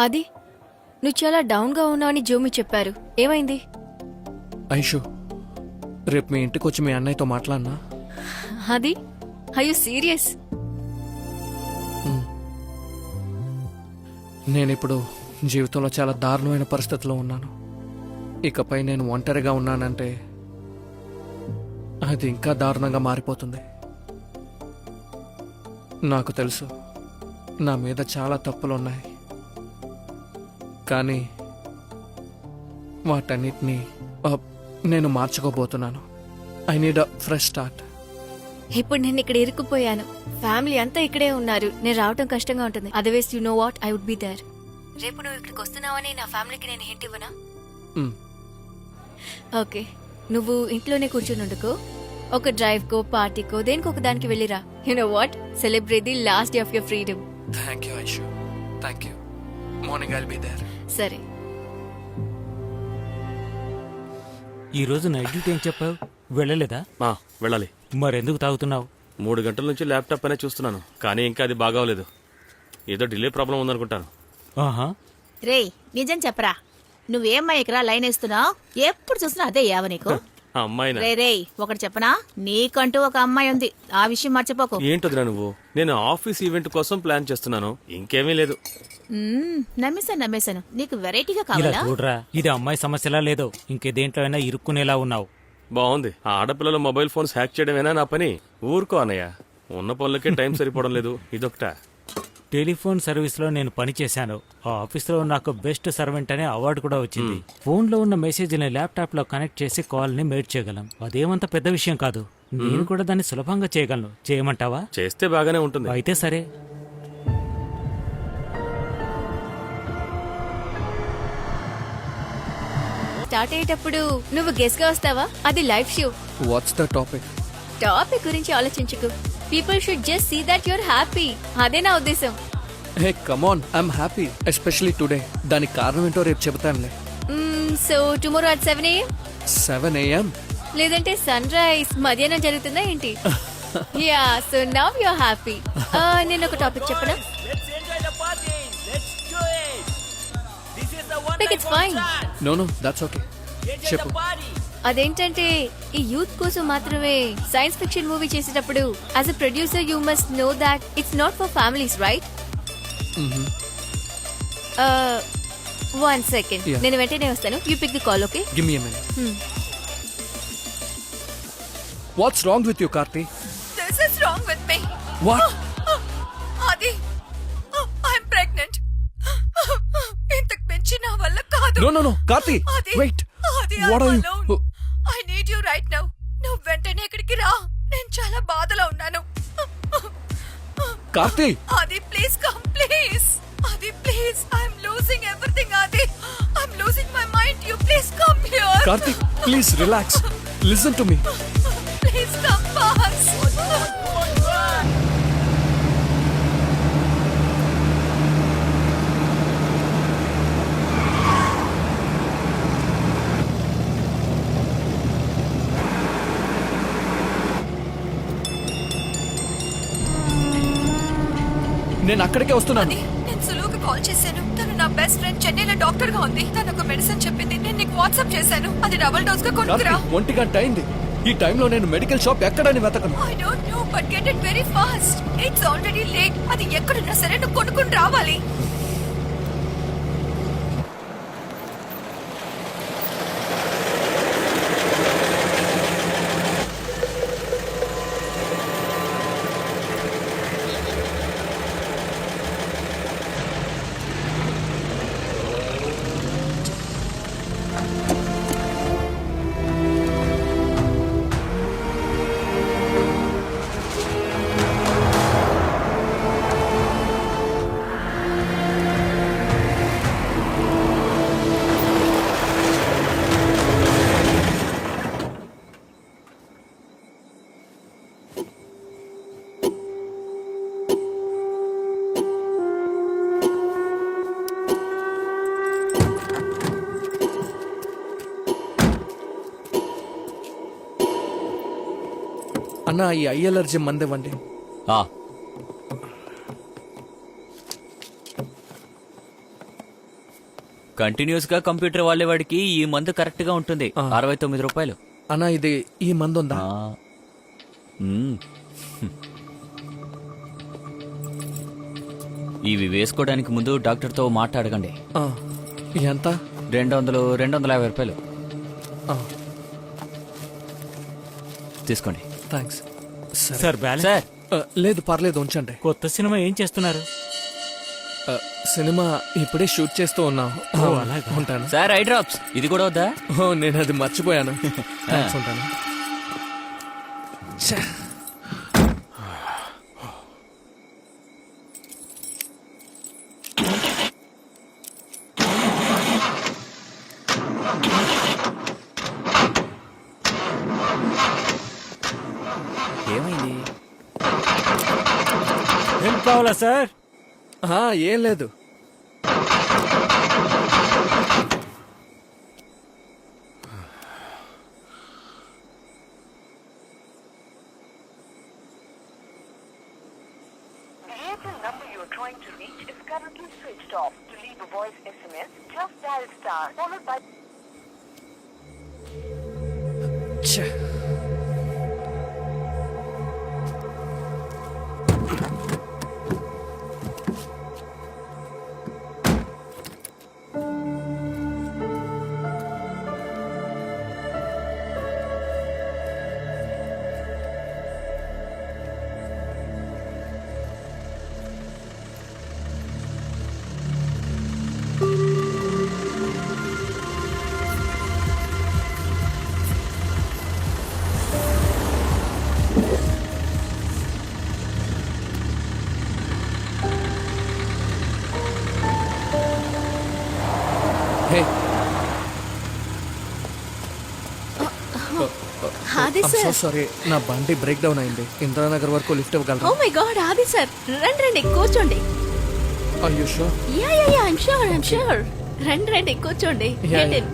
అది నువ్వు చాలా డౌన్గా ఉన్నావని జోమి చెప్పారు. ఏమైంది? ఐషు, రేపు మీ ఇంటికి వచ్చి మీ అన్నయ్యతో మాట్లాడినా? అది ఐ యు సీరియస్? నేనిప్పుడు జీవితంలో చాలా దారుణమైన పరిస్థితిలో ఉన్నాను. ఇకపై నేను ఒంటరిగా ఉన్నానంటే అది ఇంకా దారుణంగా మారిపోతుంది. నాకు తెలుసు నా మీద చాలా తప్పులున్నాయి, కానీ వాటన్నిటినీ నేను మార్చుకోబోతున్నాను. I need a fresh start. ఇప్పుడు నేను ఇక్కడ ఇరుక్కుపోయాను. ఫ్యామిలీ అంతా ఇక్కడే ఉన్నారు. నేను రావటం కష్టంగా ఉంటుంది. Otherwise you know what, I would be there. రేపు నువ్వు ఇక్కడికి వస్తున్నావని నా ఫ్యామిలీకి నేను హింట్ ఇవ్వనా? ఓకే, నువ్వు ఇంట్లోనే కూర్చుని ఉండుకో. ఒక డ్రైవ్ కో, పార్టీకో, దేనికి ఒక దానికి వెళ్ళిరా. You know what, celebrate the last day of your freedom. Thank you Aishu, thank you. Morning I'll be there. సరే. ఈ రోజు నైట్ డ్యూటీ ఏం చెప్పావు? వెళ్ళలేదా? వెళ్ళాలి. మరెందుకు తాగుతున్నావు? 3 గంటల నుంచి ల్యాప్టాప్ అనే చూస్తున్నాను, కానీ ఇంకా అది బాగాలేదు. ఏదో డిలే ప్రాబ్లం ఉందనుకుంటాను. ఆహా, రేయ్ నిజం చెప్పరా, నువ్వేమ్మాయికిరా లైన్ వేస్తున్నావు? ఎప్పుడు చూసినా అదే యావ నీకు. అమ్మాయినా? రే రేయ్ ఒకటి చెప్పనా, నీకంటూ ఒక అమ్మాయి ఉంది, ఆ విషయం మర్చిపోకు. ఏంటొదినా నువ్వు? నేను ఆఫీస్ ఈవెంట్ కోసం ప్లాన్ చేస్తున్నాను, ఇంకేమీ లేదు. నమ్మేశాను. నీకు వెరైటీగా ఇలా కావాలా? చూడరా, ఇది అమ్మాయి సమస్యలా లేదు, ఇంకేదేంట్లో అయినా ఇరుక్కునేలా ఉన్నావు. బాగుంది. ఆ ఆడపిల్లల మొబైల్ ఫోన్స్ హ్యాక్ చేయడమేనా నా పని? ఊరుకో అన్నయ్య, ఉన్న పనులకే టైం సరిపోవడం లేదు, ఇదొకట. టెలిఫోన్ సర్వీస్ లో నేను పనిచేశాను. ఆ ఆఫీస్ లో నాకు బెస్ట్ సర్వెంట్ అనే అవార్డు కూడా వచ్చింది. ఫోన్ లో ఉన్న మెసేజ్ ని ల్యాప్టాప్ లో కనెక్ట్ చేసి కాల్ ని మేడ్ చేయగలం. అదేమంత పెద్ద విషయం కాదు. నేను కూడా దాన్ని సులభంగా చేయగలను. చేయమంటావా? చేస్తే బాగానే ఉంటుంది. అయితే సరే. స్టార్ట్ అయ్యేటప్పుడు నువ్వు గెస్ గా వస్తావా? అది live show. What's the topic? టాపిక్ గురించి ఆలోచించుకు. People should just see that you're happy. అదే నా ఉద్దేశం. Hey come on, I'm happy, especially today. దానికి కారణం ఏంటో రేపు చెబుతానులే. So tomorrow at 7 AM? 7 AM? లేదంటే సన్ రైజ్ మధ్యాహ్నం జరుగుతుందా ఏంటి? Yeah, so now you're happy. నేను ఒక టాపిక్ చెప్పనా? It's fine. No no, that's okay. చెప్పు. అదేంటంటే ఈ యూత్ కోసం మాత్రమే సైన్స్ ఫిక్షన్ మూవీ చేసేటప్పుడు as a producer you must know that it's not for families, right? 1 second. Yeah. నేను వెంటనే వస్తాను. You pick the call, okay? Give me a minute. What's wrong with you Karthi? This is wrong with me. What? అది I am pregnant. ఇంతకు మించి నా వల్ల కాదు. No no no Karthi, wait. What are you? I need you right now. నువ్వు వెంటనే ఇక్కడికి రా. నేను చాలా బాధలో ఉన్నాను. Karthi, Aadi please come, please. Aadi please, I am losing everything. Aadi, I am losing my mind. You please come here. Karthi, please relax. Listen to me. Please come fast. నేను అక్కడికే వస్తున్నాను. నేను సులువుకి కాల్ చేశాను. తను నా బెస్ట్ ఫ్రెండ్, చెన్నైలో డాక్టర్ గా ఉంది. తను ఒక మెడిసిన్ చెప్పింది. నేను నీకు వాట్సాప్ చేశాను. అది డబుల్ డోస్ గా కొనుక్కురా. 1 గంట అయింది. ఈ టైంలో నేను మెడికల్ షాప్ ఎక్కడని వెతకను. I don't know, but get it very fast. It's already late. అది ఎక్కడున్నా సరే నువ్వు కొనుక్కుని రావాలి. అన్న, ఈ ఐ అలర్జీ మందేవండి. కంటిన్యూస్ గా కంప్యూటర్ వాడేవాడికి ఈ మందు కరెక్ట్ గా ఉంటుంది. 69 రూపాయలు. అన్నా ఇది ఈ మందు ఉందా? ఆ. మ్మ్. ఇవి వేసుకోవడానికి ముందు డాక్టర్తో మాట్లాడకండి. ఆ, ఎంత? 250 రూపాయలు ఆ, తీసుకోండి. థ్యాంక్స్. సరే. Sir balance. సార్ లేదు పర్లేదు ఉంచండి. కొత్త సినిమా ఏం చేస్తున్నారు? సినిమా ఇప్పుడే షూట్ చేస్తూ ఉన్నాం. అలాగా. ఉంటాను. సార్ ఐ డ్రాప్స్ ఇది కూడా వద్దా? ఓ నేను అది మర్చిపోయాను. థాంక్స్, ఉంటాను. ఛే. ఏమైంది? ఏం కావాలా సార్? ఏం లేదు. The Airtel number you are trying to reach is currently switched off. To leave a voice SMS, just dial star followed by ఛే. హే. ఆది I'm so సార్. sorry. నా బండి బ్రేక్ డౌన్ అయింది. ఇంద్రానగర్ వరకు లిఫ్ట్ ఓ ఇవ్వగలరా? మై గాడ్ ఆది sir, రండి రండి కూర్చోండి. Are you sure? Yeah yeah yeah, I'm sure. రండి రండి కూర్చోండి. Yeah, Get yeah. in.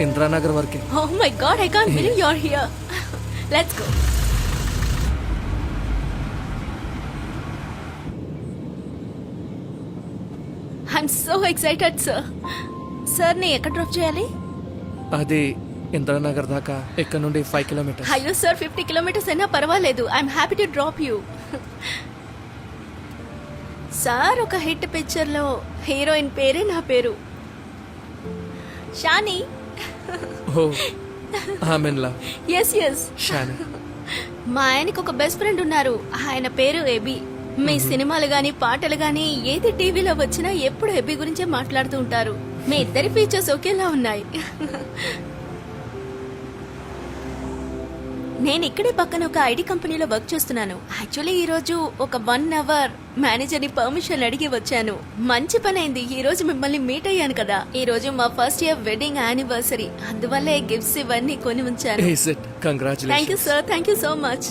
Indranagar వరకే. Oh my god, I can't believe you're here. Let's go. I'm so excited, sir. Sir ని ఎక్కడ డ్రాప్ చేయాలి? అది ఇంద్రానగర్ దాకా ఇక్కడ నుండి 5 కిలోమీటర్స్. అయ్యో సార్, 50 కిలోమీటర్స్ అయినా పర్వాలేదు. I'm happy to drop you. Sir, ఒక హిట్ పిక్చర్ లో హీరోయిన్ పేరే నా పేరు, షాని. ఓ ఐమ్ ఇన్ లవ్. ఎస్ షాని. మా ఆయనకి ఒక బెస్ట్ ఫ్రెండ్ ఉన్నారు, ఆయన పేరు ఎబి. మీ సినిమాలు గాని పాటలు గాని ఏది టీవీలో వచ్చినా ఎప్పుడు ఎబి గురించే మాట్లాడుతూ ఉంటారు. మీ ఇద్దరి ఫీచర్స్ ఒకేలా ఉన్నాయి. నేను ఇక్కడే పక్కన ఒక ఐడి కంపెనీలో వర్క్ చేస్తున్నాను. యాక్చువల్లీ ఈ రోజు ఒక 1 అవర్ మేనేజర్ ని పర్మిషన్ అడిగి వచ్చాను. మంచి పని అయింది, ఈ రోజు మిమ్మల్ని మీట్ అయ్యాను కదా. ఈ రోజు మా ఫస్ట్ ఇయర్ వెడ్డింగ్ యానివర్సరీ, అందువల్లే గిఫ్ట్స్ ఇవన్నీ కొని ఉంచాను. Is it? Thank you Congratulations. Sir, thank you so much.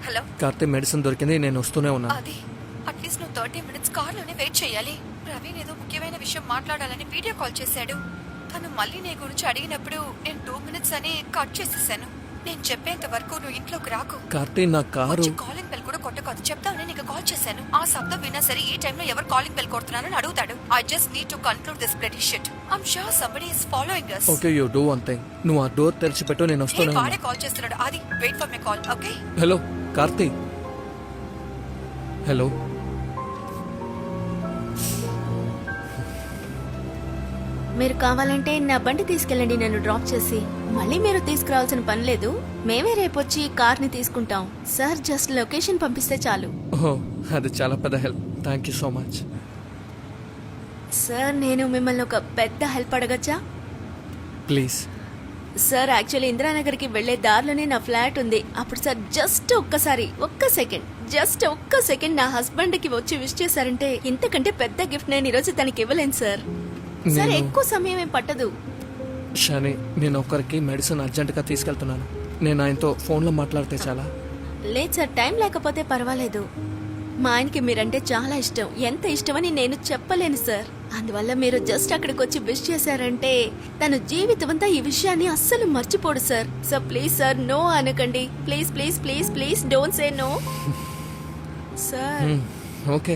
Hello Karthi medicine దొరికింది, నేను వస్తూనే ఉన్నాను. అది అట్లీస్ట్ నువ్వు 30 మినిట్స్ కార్లోనే వెయిట్ చేయాలి. ప్రవీణ్ ఏదో ముఖ్యమైన విషయం మాట్లాడాలని వీడియో కాల్ చేశాడు. తను మళ్ళీ నీ గురించి అడిగినప్పుడు నేను 2 మినిట్స్ అని కట్ చేసేసాను. నేను చెప్పేంత వరకు నువ్వు ఇంట్లోకి రాకు. కార్తీ నా కారు. కాలింగ్ బెల్ కూడా కొట్టకూడదు చెప్తాను. నీకు కాల్ చేశాను. ఆ శబ్దం విన్నా సరే ఈ టైంలో ఎవరు కాలింగ్ బెల్ కొడుతున్నారని అడుగుతాడు. I just need to conclude this bloody shit. I'm sure somebody is following us. Okay, you do one thing. నువ్వు ఆ డోర్ తెరిచిపెట్టు, నేను హే, వస్తూనే వాడే ఉన్నాను. కాల్ చేస్తున్నాడు. అది wait for my call. Okay hello Karthi. Hello. మీరు కావాలంటే నా బండి తీసుకెళ్ళండి, నన్ను డ్రాప్ చేసి. మళ్ళీ మీరు తీసుకురావాల్సిన పని లేదు, మేమే రేపొచ్చి కార్ని తీసుకుంటాం. సార్ జస్ట్ లొకేషన్ పంపిస్తే చాలు. ఓహో, అది చాలా పెద్ద help. Thank you so much. Sir, నేను మిమ్మల్ని ఒక పెద్ద హెల్ప్ అడగచ్చా? ప్లీజ్. సార్, యాక్చువల్లీ ఇందిరానగర్కి వెళ్లే దారిలోనే నా ఫ్లాట్ ఉంది. అప్పుడు సార్ జస్ట్ ఒక్క సెకండ్ నా హస్బెండ్ కి వచ్చి విష్ చేశారంటే ఇంతకంటే పెద్ద గిఫ్ట్ నేను ఈరోజు తనకి ఇవ్వలేను సార్. సార్, ఎక్కువ సమయం ఏం పట్టదు. షాని, నేను ఒకరికి మెడిసిన్ అర్జెంటుగా తీసుకెళ్తున్నాను. నేను ఆయనతో ఫోన్లో మాట్లాడితే చాలా. లేదు సార్, టైం లేకపోతే పర్వాలేదు. మా ఆయనకి మీరంటే చాలా ఇష్టం. ఎంత ఇష్టమని నేను చెప్పలేను సార్. అందువల్ల మీరు జస్ట్ అక్కడికి వచ్చి విష్ చేశారంటే తను జీవితమంతా ఈ విషయాన్ని అస్సలు మర్చిపోడు sir. So please sir, no అనకండి. Please please please please don't say no sir. Okay